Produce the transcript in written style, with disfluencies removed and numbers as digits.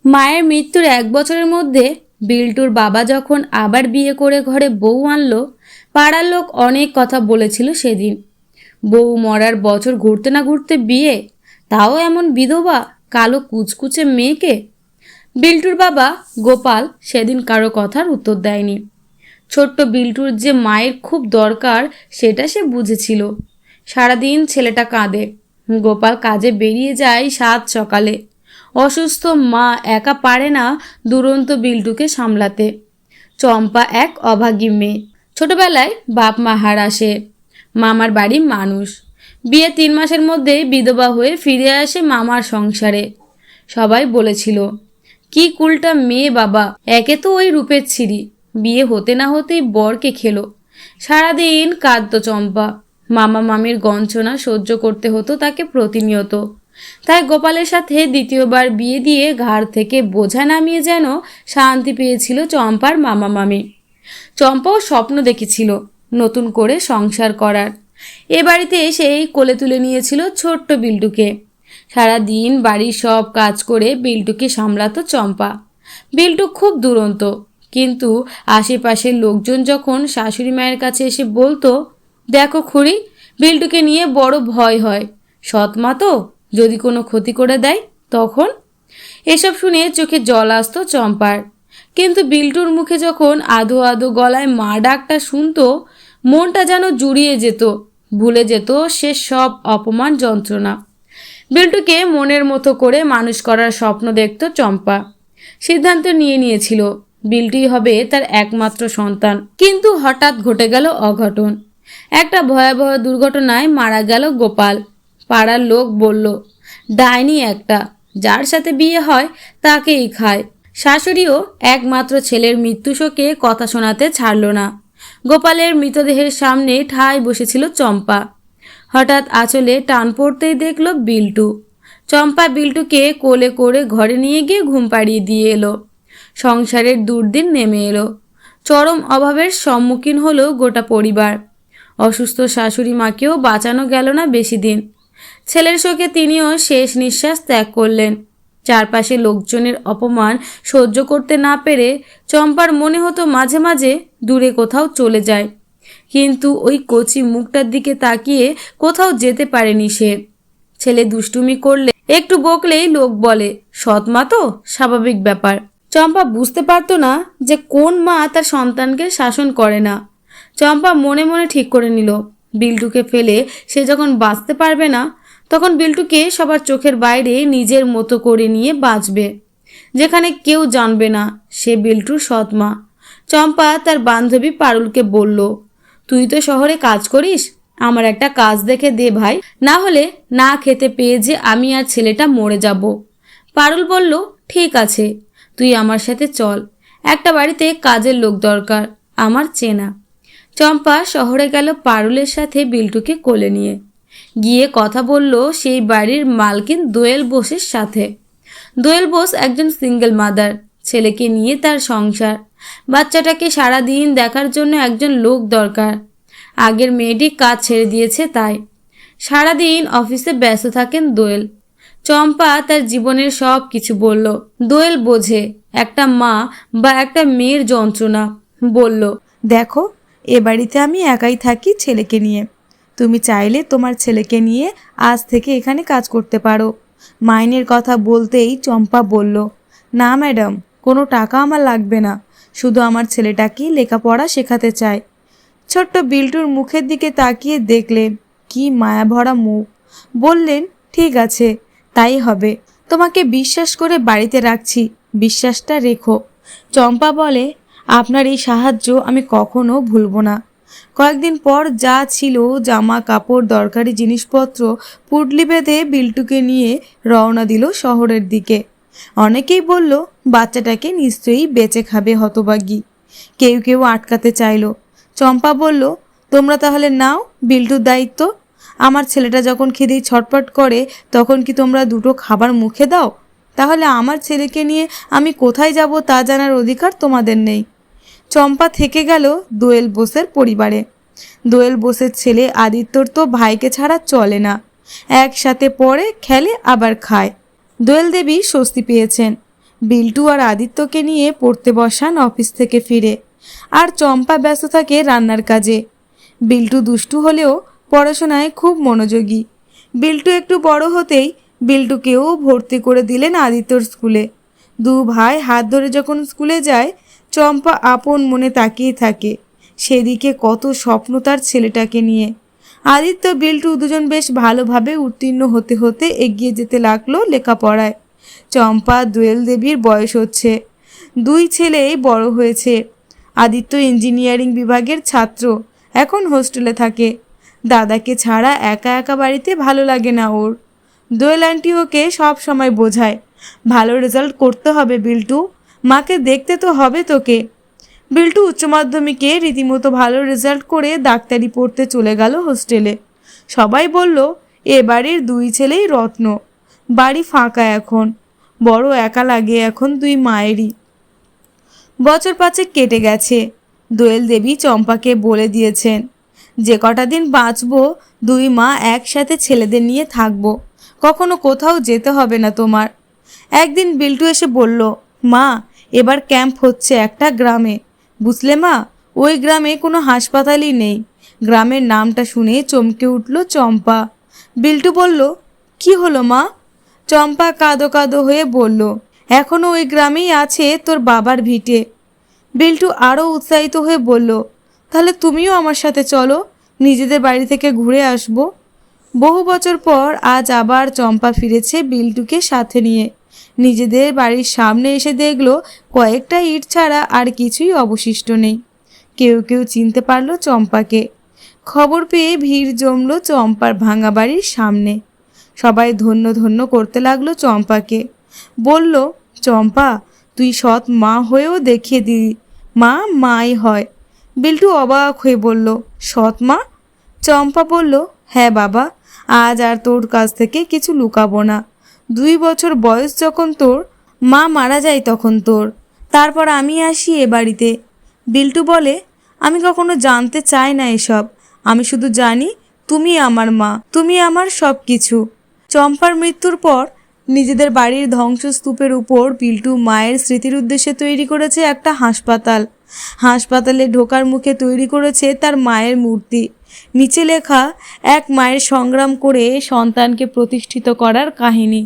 মায়ের মৃত্যুর 1 বছরের মধ্যে বিল্টুর বাবা যখন আবার বিয়ে করে ঘরে বউ আনলো, পাড়ার লোক অনেক কথা বলেছিল সেদিন। বউ মরার বছর ঘুরতে না ঘুরতে বিয়ে, তাও এমন বিধবা কালো কুচকুচে মেয়েকে। বিল্টুর বাবা গোপাল সেদিন কারো কথার উত্তর দেয়নি। ছোট্ট বিল্টুর যে মায়ের খুব দরকার সেটা সে বুঝেছিল। সারাদিন ছেলেটা কাঁদে। গোপাল কাজে বেরিয়ে যায় 7 সকালে। অসুস্থ মা একা পারে না দুরন্ত বিল্টুকে সামলাতে। চম্পা এক অভাগী মেয়ে, ছোটবেলায় বাপ মা হারা সে। মামার বাড়ি মানুষ, বিয়ে 3 মাসের মধ্যেই বিধবা হয়ে ফিরে আসে মামার সংসারে। সবাই বলেছিল, কি কুলটা মেয়ে বাবা, একে তো ওই রূপের ছিরি, বিয়ে হতে না হতেই বরকে খেলো। সারাদিন কাঁদতো চম্পা। মামা মামির গঞ্জনা সহ্য করতে হতো তাকে প্রতিনিয়ত। তাই গোপালের সাথে দ্বিতীয়বার বিয়ে দিয়ে ঘাড় থেকে বোঝা নামিয়ে যেন শান্তি পেয়েছিল চম্পার মামা মামি। চম্পাও স্বপ্ন দেখেছিল নতুন করে সংসার করার। এ বাড়িতে এসেই কোলে তুলে নিয়েছিল ছোট্ট বিল্টুকে। সারা দিন বাড়ির সব কাজ করে বিল্টুকে সামলাতো চম্পা। বিল্টু খুব দুরন্ত, কিন্তু আশেপাশের লোকজন যখন শাশুড়ি মায়ের কাছে এসে বলতো, দেখো খুড়ি, বিল্টুকে নিয়ে বড় ভয় হয়, সৎমা তো, যদি কোনো ক্ষতি করে দেয় তখন। এসব শুনে চোখে জল আসতো চম্পার। কিন্তু বিল্টুর মুখে যখন আধো আধো গলায় মা ডাকটা শুনতো, মনটা যেন জুড়িয়ে যেত, ভুলে যেত সে সব অপমান যন্ত্রণা। বিল্টুকে মনের মতো করে মানুষ করার স্বপ্ন দেখত চম্পা। সিদ্ধান্ত নিয়েছিল বিল্টুই হবে তার একমাত্র সন্তান। কিন্তু হঠাৎ ঘটে গেল অঘটন। একটা ভয়াবহ দুর্ঘটনায় মারা গেল গোপাল। পাড়ার লোক বলল, ডাইনি একটা, যার সাথে বিয়ে হয় তাকেই খায়। শাশুড়িও একমাত্র ছেলের মৃত্যু শোকে কথা শোনাতে ছাড়ল না। গোপালের মৃতদেহের সামনে ঠায় বসেছিল চম্পা। হঠাৎ আঁচলে টান পড়তেই দেখল বিল্টু। চম্পা বিল্টুকে কোলে করে ঘরে নিয়ে গিয়ে ঘুম পাড়িয়ে দিয়ে এলো। সংসারের দুর্দিন নেমে এলো। চরম অভাবের সম্মুখীন হলো গোটা পরিবার। অসুস্থ শাশুড়ি মাকেও বাঁচানো গেল না বেশি দিন। ছেলের শোকে তিনিও শেষ নিঃশ্বাস ত্যাগ করলেন। চারপাশে লোকজনের অপমান সহ্য করতে না পেরে চম্পার মনে হতো মাঝে মাঝে দূরে কোথাও চলে যায়। কিন্তু ওই কচি মুখটার দিকে তাকিয়ে কোথাও যেতে পারেনি সে। ছেলে দুষ্টুমি করলে, একটু বকলেই লোক বলে, সৎমা তো, স্বাভাবিক ব্যাপার। চম্পা বুঝতে পারতো না যে কোন মা তার সন্তানকে শাসন করে না। চম্পা মনে মনে ঠিক করে নিল, বিল্টুকে ফেলে সে যখন বাঁচতে পারবে না, তখন বিল্টুকে সবার চোখের বাইরে নিজের মতো করে নিয়ে বাঁচবে, যেখানে কেউ জানবে না সে বিল্টুর সৎমা। চম্পা তার বান্ধবী পারুলকে বলল, তুই তো শহরে কাজ করিস, আমার একটা কাজ দেখে দে ভাই, না হলে না খেতে পেয়ে যে আমি আর ছেলেটা মরে যাব। পারুল বলল, ঠিক আছে, তুই আমার সাথে চল, একটা বাড়িতে কাজের লোক দরকার, আমার চেনা। চম্পা শহরে গেল পারুলের সাথে বিল্টুকে কোলে নিয়ে। গিয়ে কথা বলল সেই বাড়ির মালকিন দোয়েল বোসের সাথে। দোয়েল বোস একজন সিঙ্গেল মাদার, ছেলেকে নিয়ে তার সংসার, বাচ্চাটাকে সারাদিন দেখার জন্য একজন লোক দরকার। আগের মেয়েটি কাজ ছেড়ে দিয়েছে, তাই সারাদিন অফিসে ব্যস্ত থাকেন দোয়েল। চম্পা তার জীবনের সব কিছু বলল। দোয়েল বোঝে একটা মা বা একটা মেয়ের যন্ত্রণা। বলল, দেখো, এ বাড়িতে আমি একাই থাকি ছেলেকে নিয়ে। তুমি চাইলে তোমার ছেলেকে নিয়ে আজ থেকে এখানে কাজ করতে পারো। মাইনের কথা বলতেই চম্পা বলল, না ম্যাডাম, কোনো টাকা আমার লাগবে না, শুধু আমার ছেলেটাকেই লেখাপড়া শেখাতে চাই। ছোট্ট বিল্টুর মুখের দিকে তাকিয়ে দেখলেন কি মায়া ভরা মুখ। বললেন, ঠিক আছে, তাই হবে, তোমাকে বিশ্বাস করে বাড়িতে রাখছি, বিশ্বাসটা রেখো। চম্পা বলে, আপনার এই সাহায্য আমি কখনো ভুলব না। কয়েকদিন পর যা ছিল জামা কাপড় দরকারি জিনিসপত্র পুটলি বেঁধে বিল্টুকে নিয়ে রওনা দিল শহরের দিকে। অনেকেই বলল, বাচ্চাটাকে নিশ্চয়ই বেঁচে খাবে হতভাগী। কেউ কেউ আটকাতে চাইল। চম্পা বলল, তোমরা তাহলে নাও বিল্টুর দায়িত্ব। আমার ছেলেটা যখন খিদেই ছটপট করে তখন কি তোমরা দুটো খাবার মুখে দাও? তাহলে আমার ছেলেকে নিয়ে আমি কোথায় যাব তা জানার অধিকার তোমাদের নেই। চম্পা থেকে গেল দোয়েল বোসের পরিবারে। দোয়েল বোসের ছেলে আদিত্যর তো ভাইকে ছাড়া চলে না, একসাথে পড়ে খেলে আবার খায়। দোয়েল দেবী স্বস্তি পেয়েছেন। বিল্টু আর আদিত্যকে নিয়ে পড়তে বসান অফিস থেকে ফিরে, আর চম্পা ব্যস্ত থাকে রান্নার কাজে। বিল্টু দুষ্টু হলেও পড়াশোনায় খুব মনোযোগী। বিল্টু একটু বড় হতেই বিল্টুকেও ভর্তি করে দিলেন আদিত্যর স্কুলে। দু ভাই হাত ধরে যখন স্কুলে যায়, চম্পা আপন মনে তাকিয়ে থাকে। সেদিকে কত স্বপ্ন তার ছেলেটাকে নিয়ে। আদিত্য বিল্টু দুজন বেশ ভালোভাবে উত্তীর্ণ হতে হতে এগিয়ে যেতে লাগলো লেখাপড়ায়। চম্পা দোয়েল দেবীর বয়স হচ্ছে, দুই ছেলেই বড় হয়েছে। আদিত্য ইঞ্জিনিয়ারিং বিভাগের ছাত্র, এখন হোস্টেলে থাকে। দাদাকে ছাড়া একা একা বাড়িতে ভালো লাগে না ওর। দোয়েল আন্টি ওকে সব সময় বোঝায়, ভালো রেজাল্ট করতে হবে বিল্টু, মাকে দেখতে তো হবে তোকে। বিল্টু উচ্চ মাধ্যমিকে রীতিমতো ভালো রেজাল্ট করে ডাক্তারি পড়তে চলে গেল হোস্টেলে। সবাই বলল এ বাড়ির দুই ছেলেই রত্ন। বাড়ি ফাঁকা এখন, বড় একা লাগে এখন দুই মায়েরই। বছর 5 কেটে গেছে। দোয়েল দেবী চম্পাকে বলে দিয়েছেন, যে কটা দিন বাঁচবো দুই মা একসাথে ছেলেদের নিয়ে থাকবো, কখনো কোথাও যেতে হবে না তোমার। একদিন বিল্টু এসে বলল, মা এবার ক্যাম্প হচ্ছে একটা গ্রামে, বুঝলে মা? ওই গ্রামে কোনো হাসপাতালই নেই। গ্রামের নামটা শুনে চমকে উঠল চম্পা। বিল্টু বলল, কি হলো মা? চম্পা কাঁদো কাঁদো হয়ে বলল, এখনও ওই গ্রামেই আছে তোর বাবার ভিটে। বিল্টু আরও উৎসাহিত হয়ে বলল, তাহলে তুমিও আমার সাথে চলো, নিজেদের বাড়ি থেকে ঘুরে আসবো। বহু বছর পর আজ আবার চম্পা ফিরেছে বিল্টুকে সাথে নিয়ে। নিজেদের বাড়ির সামনে এসে দেখলো কয়েকটা ইট ছাড়া আর কিছুই অবশিষ্ট নেই। কেউ কেউ চিনতে পারলো চম্পাকে। খবর পেয়ে ভিড় জমলো চম্পার ভাঙা বাড়ির সামনে। সবাই ধন্য ধন্য করতে লাগলো চম্পাকে। বলল, চম্পা তুই সৎ মা হয়েও দেখিয়ে দিলি, মা মাই হয়। বিল্টু অবাক হয়ে বলল, সৎ মা? চম্পা বলল, হ্যাঁ বাবা, আজ আর তোর কাছ থেকে কিছু লুকাবো না। 2 বছর বয়স যখন তোর, মা মারা যায় তখন তোর, তারপর আমি আসি এ বাড়িতে। বিল্টু বলে, আমি কখনো জানতে চাই না এসব, আমি শুধু জানি তুমি আমার মা, তুমি আমার সব কিছু। চম্পার মৃত্যুর পর নিজেদের বাড়ির ধ্বংসস্তূপের উপর বিল্টু মায়ের স্মৃতির উদ্দেশ্যে তৈরি করেছে একটা হাসপাতাল। হাসপাতালে ঢোকার মুখে তৈরি করেছে তার মায়ের মূর্তি। নিচে লেখা, এক মায়ের সংগ্রাম করে সন্তানকে প্রতিষ্ঠিত করার কাহিনী।